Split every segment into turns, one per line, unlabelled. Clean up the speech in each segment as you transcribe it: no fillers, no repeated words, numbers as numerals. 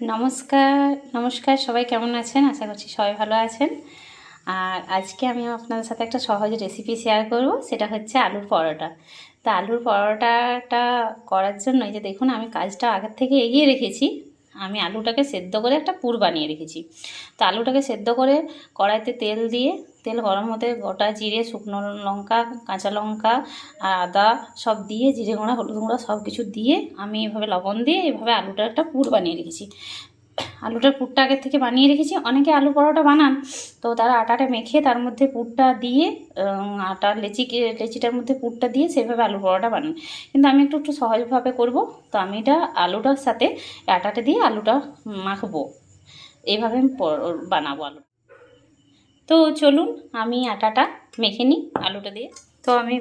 নমস্কার নমস্কার সবাই কেমন আছেন? আশা করছি সবাই ভালো আছেন। আর আজকে আমি আপনাদের সাথে একটা সহজ রেসিপি শেয়ার করব, সেটা হচ্ছে আলুর পরোটা। তো আলুর পরোটাটা করার জন্য এই যে দেখুন, আমি কাজটা আগের থেকে এগিয়ে রেখেছি। আমি আলুটাকে সেদ্ধ করে একটা পুর বানিয়ে রেখেছি। তো আলুটাকে সেদ্ধ করে কড়াইতে তেল দিয়ে, তেল গরম হতে গোটা জিরে, শুকনো লঙ্কা, কাঁচা লঙ্কা আর আদা সব দিয়ে, জিরে গুঁড়া, হলুদ গুঁড়া সব কিছু দিয়ে আমি এভাবে লবণ দিয়ে এভাবে আলুটার একটা পুর বানিয়ে রেখেছি। আলুটার পুরটা আগের থেকে বানিয়ে রেখেছি। অনেকে আলু পরোটা বানান, তো তারা আটাটা মেখে তার মধ্যে পুরটা দিয়ে, আটার লেচিটার মধ্যে পুরটা দিয়ে সেভাবে আলু পরোটা বানান। কিন্তু আমি একটু সহজভাবে করব। তো আমি এটা আলুটার সাথে আটাটা দিয়ে আলুটা মাখবো, এইভাবে আমি বানাবো আলু। তো চলুন আমি আটাটা মেখে নিই আলুটা দিয়ে। তো আমি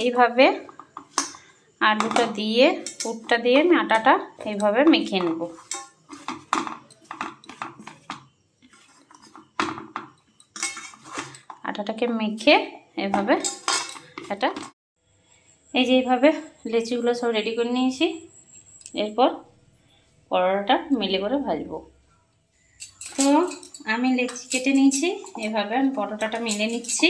এইভাবে আলুটা দিয়ে, পুরটা দিয়ে আমি আটাটা এইভাবে মেখে নেব। আটাটাকে মেখে এভাবে এই যে এইভাবে লেচিগুলো সব রেডি করে নিয়েছি। এরপর পরোটাটা মিলে করে ভাজবো। তো আমি লেচি কেটে নিয়েছি, এভাবে আমি পরোটাটা মেলে নিচ্ছি।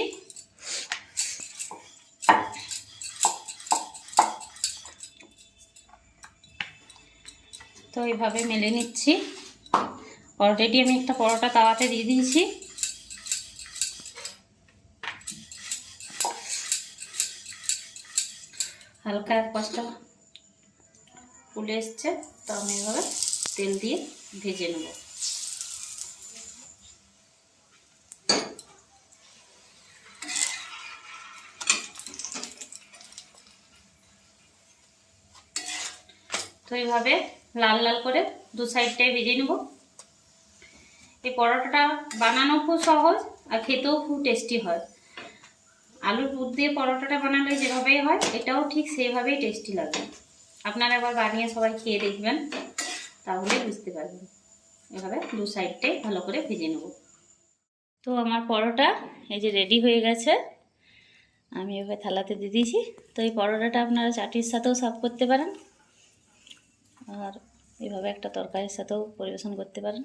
তো এইভাবে মেলে নিচ্ছি। অলরেডি আমি একটা পরোটা তাওয়াতে দিয়ে দিয়েছি। হালকা এক পাশটা ফুলে এসছে, তো আমি এভাবে তেল দিয়ে ভেজে নেব। তো এইভাবে লাল লাল করে দু সাইডটাই ভেজে নেব। এই পরোটাটা বানানো খুব সহজ আর খেতেও খুব টেস্টি হয়। আলুর পুর দিয়ে পরোটাটা বানালে যেভাবেই হয়, এটাও ঠিক সেভাবেই টেস্টি লাগে। আপনারা একবার বানিয়ে সবাই খেয়ে দেখবেন, তাহলে বুঝতে পারবেন। এভাবে দু সাইডটাই ভালো করে ভেজে নেব। তো আমার পরোটা এই যে রেডি হয়ে গেছে। আমি এভাবে থালাতে দিয়ে দিয়েছি। তো এই পরোটাটা আপনারা চাটনির সাথেও সার্ভ করতে পারেন, আর এভাবে একটা তরকারির সাথেও পরিবেশন করতে পারেন।